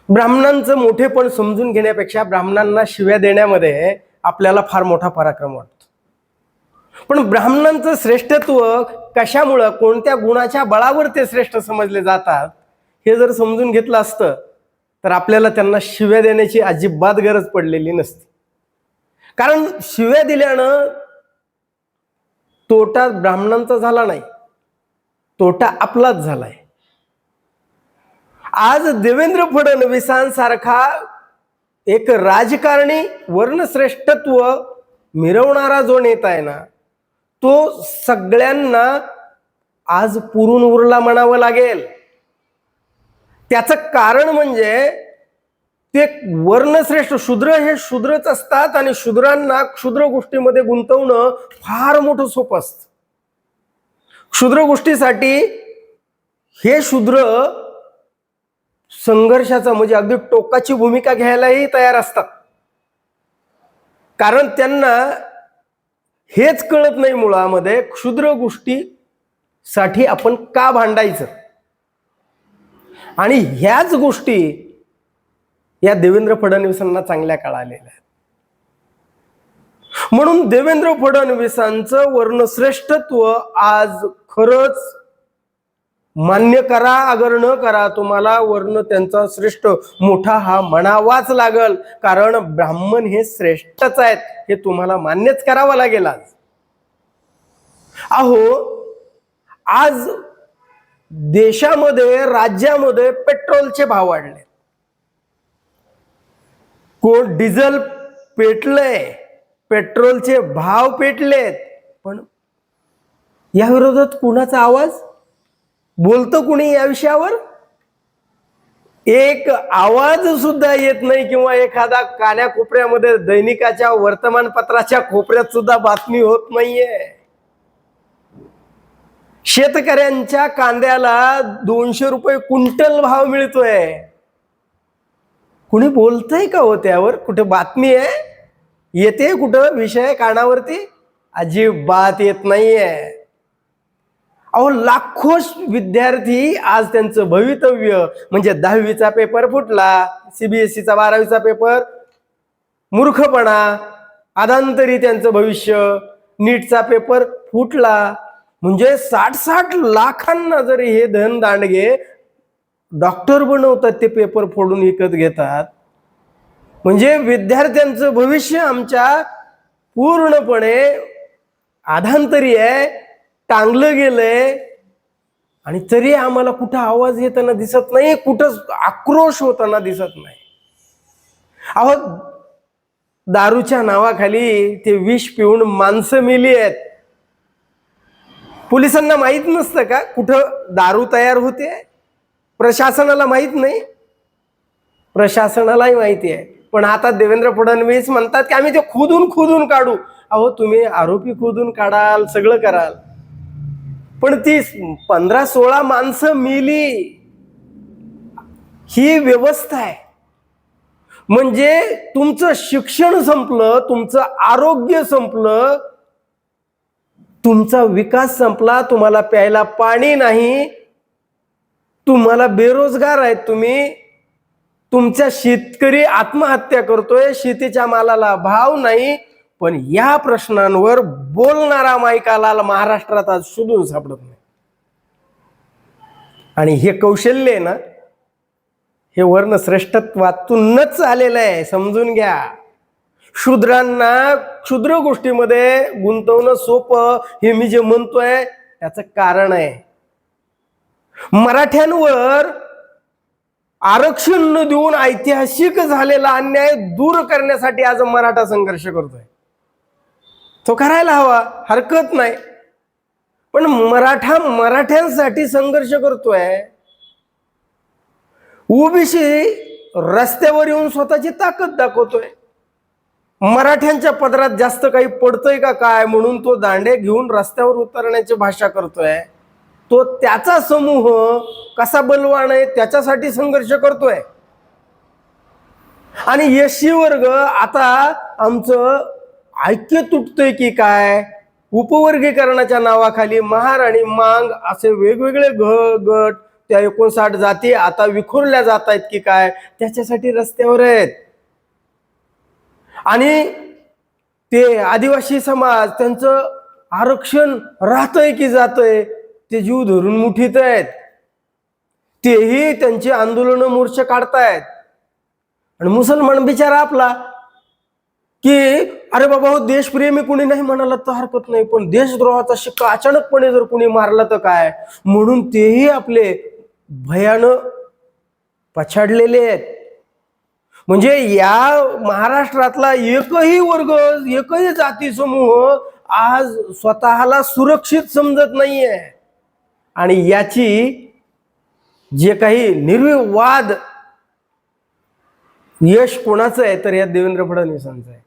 ब्राह्मणांचं मोठेपण समजून घेण्यापेक्षा ब्राह्मणांना शिव्या देण्यामध्ये आपल्याला फार मोठा पराक्रम वाटतो. पण ब्राह्मणांचं श्रेष्ठत्व कशामुळं, कोणत्या गुणाच्या बळावर ते श्रेष्ठ समजले जातात हे जर समजून घेतलं असतं तर आपल्याला त्यांना शिव्या देण्याची अजिबात गरज पडलेली नसती. कारण शिव्या दिल्यानं तोटा ब्राह्मणांचा झाला नाही, तोटा आपलाच झालाय. आज देवेंद्र फडणवीसांसारखा एक राजकारणी, वर्णश्रेष्ठत्व मिरवणारा जो नेता आहे ना, तो सगळ्यांना आज पुरून उरला म्हणावं लागेल. त्याचं कारण म्हणजे ते वर्णश्रेष्ठ, शूद्र हे शूद्रच असतात आणि शूद्रांना क्षुद्र गोष्टीमध्ये गुंतवणं फार मोठं सोपं असतं. क्षुद्र गोष्टीसाठी हे शूद्र संघर्षाचा म्हणजे अगदी टोकाची भूमिका घ्यायलाही तयार असतात. कारण त्यांना हेच कळत नाही मुळामध्ये क्षुद्र गोष्टीसाठी आपण का भांडायचं. आणि ह्याच गोष्टी या देवेंद्र फडणवीसांना चांगल्या कळालेल्या आहेत. म्हणून देवेंद्र फडणवीसांचं वर्णश्रेष्ठत्व आज खरंच मान्य करा अगर न करा, तुम्हाला वर्ण त्यांचा श्रेष्ठ मोठा हा म्हणावाच लागल. कारण ब्राह्मण हे श्रेष्ठच आहेत हे तुम्हाला मान्यच करावं लागेल. आज देशामध्ये, राज्यामध्ये पेट्रोलचे भाव वाढले, कोण डिझेल पेटलंय, पेट्रोलचे भाव पेटलेत, पण या विरोधात कुणाचा आवाज, बोलतं कुणी या विषयावर? एक आवाज सुद्धा येत नाही. किंवा एखादा कान्याकोपऱ्यामध्ये दैनिकाच्या वर्तमानपत्राच्या कोपऱ्यात सुद्धा बातमी होत नाहीये. शेतकऱ्यांच्या कांद्याला 200 रुपये क्विंटल भाव मिळतोय. कुणी बोलतंय का हो त्यावर? कुठे बातमी आहे, येते कुठं विषय कानावरती? अजिबात येत नाहीये. लाखो विद्यार्थी आज त्यांचं भवितव्य म्हणजे 10वीचा पेपर फुटला, CBSEचा 12वीचा पेपर मूर्खपणा, अधांतरी त्यांचं भविष्य, नीटचा पेपर फुटला, म्हणजे 60-60 लाखांना जरी हे धनदांडगे डॉक्टर बनवतात, ते पेपर फोडून विकत घेतात. म्हणजे विद्यार्थ्यांचं भविष्य आमच्या पूर्णपणे अधांतरी आहे, टांगलं गेलंय. आणि तरी आम्हाला कुठं आवाज येताना दिसत नाही, कुठं आक्रोश होताना दिसत नाही. दारूच्या नावाखाली ते विष पिऊन माणसं मेली आहेत. पोलिसांना माहित नसतं का कुठं दारू तयार होते? प्रशासनाला माहित नाही? प्रशासनालाही माहिती आहे. पण आता देवेंद्र फडणवीस म्हणतात की आम्ही ते खोदून काढू. तुम्ही आरोपी खोदून काढाल, सगळं कराल, पण ती 15-16 माणसं मेली ही व्यवस्था आहे. म्हणजे तुमचं शिक्षण संपलं, तुमचं आरोग्य संपलं, तुमचा विकास संपला, तुम्हाला प्यायला पाणी नाही, तुम्हाला बेरोजगार आहेत तुम्ही, तुमचा शेतकरी आत्महत्या करतोय, शेतीच्या मालाला भाव नाही. पण या प्रश्नांवर बोलणारा मायकाला महाराष्ट्रात आज शोधून सापडत नाही. आणि हे कौशल्य आहे ना, हे वर्ण श्रेष्ठत्वातूनच आलेलं आहे, समजून घ्या. शूद्रांना क्षुद्र गोष्टीमध्ये गुंतवणं सोपं, हे मी जे म्हणतोय त्याचं कारण आहे. मराठ्यांवर आरक्षण न देऊन ऐतिहासिक झालेला अन्याय दूर करण्यासाठी आज मराठा संघर्ष करतोय. तो करायला हवा, हरकत नाही. पण मराठा मराठ्यांसाठी संघर्ष करतोय. ओबीसी रस्त्यावर येऊन स्वतःची ताकद दाखवतोय. मराठ्यांच्या पदरात जास्त काही पडतंय का काय म्हणून तो दांडे घेऊन रस्त्यावर उतरण्याची भाषा करतोय. तो त्याचा समूह कसा बलवान आहे त्याच्यासाठी संघर्ष करतोय. आणि एससी वर्ग आता आमचं ऐक्य तुटतंय की काय? उपवर्गीकरणाच्या नावाखाली महार आणि मांग असे वेगवेगळे गट त्या 59 जाती आता विखुरल्या जात आहेत की काय, त्याच्यासाठी रस्त्यावर आहेत. आणि ते आदिवासी समाज त्यांचं आरक्षण राहतंय की जातंय ते जीव धरून मुठीत आहेत. तेही त्यांची आंदोलन मोर्चे काढतायत. आणि मुसलमान बिचारा आपला की अरे बाबा हो, देशप्रेमी कुणी नाही म्हणाला तर हरकत नाही, पण देशद्रोहाचा शिक्का अचानकपणे जर कुणी मारला तर काय, म्हणून तेही आपले भयानं पछाडलेले आहेत. म्हणजे या महाराष्ट्रातला एकही वर्ग, एकही जाती समूह आज स्वतःला सुरक्षित समजत नाहीये. आणि याची जे काही निर्विवाद यश कोणाचं आहे तर या देवेंद्र फडणवीसांचं आहे.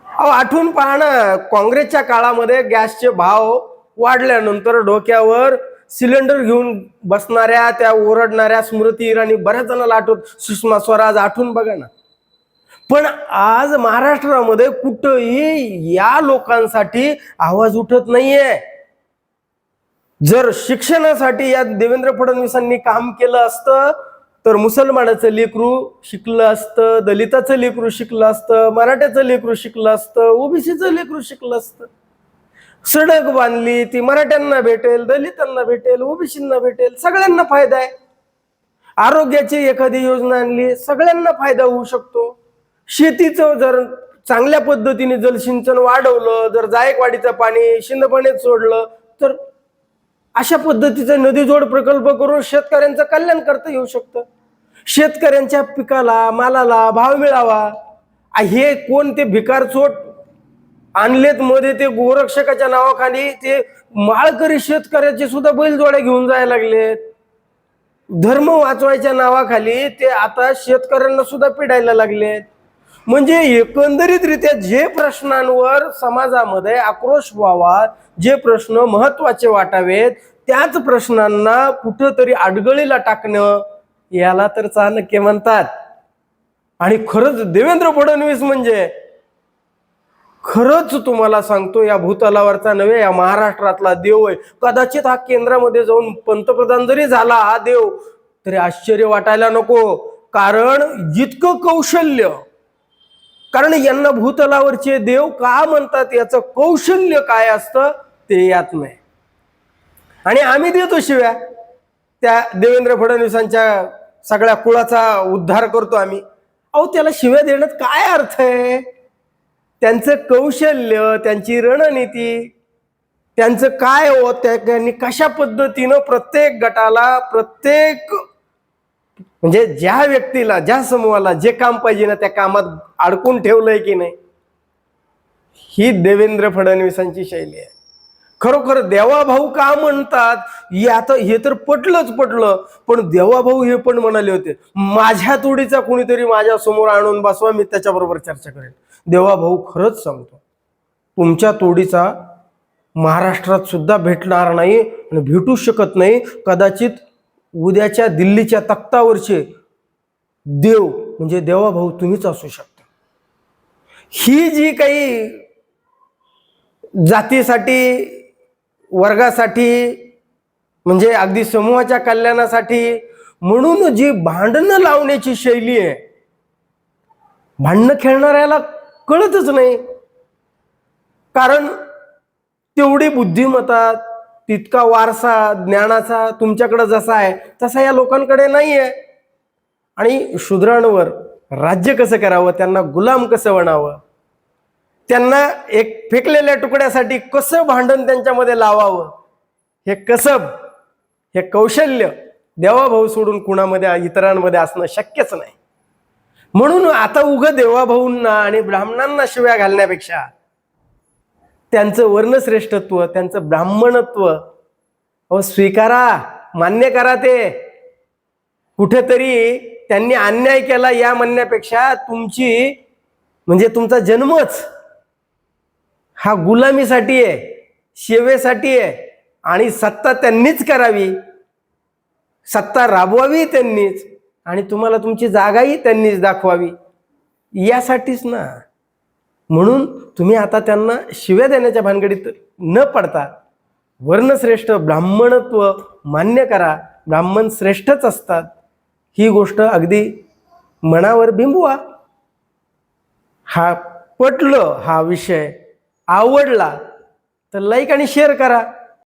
अहो आठवून पहा ना, काँग्रेसच्या काळामध्ये गॅसचे भाव वाढल्यानंतर डोक्यावर सिलेंडर घेऊन बसणाऱ्या त्या ओरडणाऱ्या स्मृती इराणी बऱ्याच जणांना आठवत, सुषमा स्वराज, आठवून बघा ना. पण आज महाराष्ट्रामध्ये कुठंही या लोकांसाठी आवाज उठत नाहीये. जर शिक्षणासाठी या देवेंद्र फडणवीसांनी काम केलं असतं तर मुसलमानाचं लेकरू शिकलं असतं, दलिताचं लेकरू शिकलं असतं, मराठ्याचं लेकरू शिकलं असतं, ओबीसीचं लेकरू शिकलं असतं. सडक बांधली ती मराठ्यांना भेटेल, दलितांना भेटेल, ओबीसींना भेटेल, सगळ्यांना फायदा आहे. आरोग्याची एखादी योजना आणली, सगळ्यांना फायदा होऊ शकतो. शेतीचं जर चांगल्या पद्धतीने जलसिंचन वाढवलं, जर जायकवाडीचं पाणी शिंदपाण्यात सोडलं तर अशा पद्धतीचा नदीजोड प्रकल्प करून शेतकऱ्यांचं कल्याण करता येऊ शकतं. शेतकऱ्यांच्या पिकाला, मालाला भाव मिळावा. हे कोण ते भिकारचोट आणलेत मध्ये, ते गोरक्षकाच्या नावाखाली ते माळकरी शेतकऱ्याचे सुद्धा बैलजोड्या घेऊन जायला लागलेत. धर्म वाचवायच्या नावाखाली ते आता शेतकऱ्यांना सुद्धा पिडायला लागलेत. म्हणजे एकंदरीतरित्या जे प्रश्नांवर समाजामध्ये आक्रोश व्हावा, जे प्रश्न महत्वाचे वाटावेत, त्याच प्रश्नांना कुठंतरी अडगळीला टाकणं, याला तर चाणक्य म्हणतात. आणि खरंच देवेंद्र फडणवीस म्हणजे खरंच तुम्हाला सांगतो या भूतलावरचा नव्हे, या महाराष्ट्रातला देव आहे. कदाचित हा केंद्रामध्ये जाऊन पंतप्रधान जरी झाला हा देव तरी आश्चर्य वाटायला नको. कारण जितकं कौशल्य, कारण यांना भूतलावरचे देव का म्हणतात याचं कौशल्य काय असतं ते यात नाही. आणि आम्ही देतो शिव्या, त्या देवेंद्र फडणवीसांच्या सगळ्या कुळाचा उद्धार करतो आम्ही. अहो त्याला शिव्या देण्यात काय अर्थ आहे? त्यांचं कौशल्य, त्यांची रणनीती, त्यांचं काय होत, त्यांनी कशा पद्धतीनं प्रत्येक गटाला, प्रत्येक म्हणजे ज्या व्यक्तीला, ज्या समूहाला जे काम पाहिजे ना त्या कामात अडकून ठेवलंय की नाही, ही देवेंद्र फडणवीसांची शैली आहे. खरोखर देवाभाऊ का म्हणतात आता हे तर पटलं, पण देवाभाऊ हे पण म्हणाले होते माझ्या तोडीचा कोणीतरी माझ्या समोर आणून बसवा, मी त्याच्याबरोबर चर्चा करेन. देवाभाऊ खरंच सांगतो, तुमच्या तोडीचा महाराष्ट्रात सुद्धा भेटणार नाही आणि भेटू शकत नाही. कदाचित उद्याच्या दिल्लीच्या तख्तावरचे देव म्हणजे देवाभाऊ तुम्हीच असू शकता. ही जी काही जातीसाठी, वर्गासाठी, म्हणजे अगदी समूहाच्या कल्याणासाठी म्हणून जी भांडणं लावण्याची शैली आहे, भांडणं खेळणाऱ्याला कळतच नाही. कारण तेवढी बुद्धिमत्ता, तितका वारसा ज्ञानाचा तुमच्याकडे जसा आहे तसा या लोकांकडे नाही आहे. आणि शूद्रांवर राज्य कसं करावं, त्यांना गुलाम कसं बनावं, त्यांना एक फेकलेल्या तुकड्यासाठी कसं भांडण त्यांच्यामध्ये लावावं, हे कसब, हे कौशल्य देवाभाऊ सोडून कुणामध्ये, इतरांमध्ये असणं शक्यच नाही. म्हणून आता उगं देवाभाऊंना आणि ब्राह्मणांना शिव्या घालण्यापेक्षा त्यांचं वर्णश्रेष्ठत्व, त्यांचं ब्राह्मणत्व स्वीकारा, मान्य करा. ते कुठेतरी त्यांनी अन्याय केला या म्हणण्यापेक्षा तुमची म्हणजे तुमचा जन्मच हा गुलामीसाठी आहे, सेवेसाठी आहे. आणि सत्ता त्यांनीच करावी, सत्ता राबवावी त्यांनीच, आणि तुम्हाला तुमची जागाही त्यांनीच दाखवावी, यासाठीच ना. म्हणून तुम्ही आता त्यांना शिव्या देण्याच्या भानगडीत न पडता वर्णश्रेष्ठ ब्राह्मणत्व मान्य करा ब्राह्मण श्रेष्ठच असतात, ही गोष्ट अगदी मनावर बिंबवा. हा पटलं, हा विषय आवडला तर लाईक आणि शेअर करा.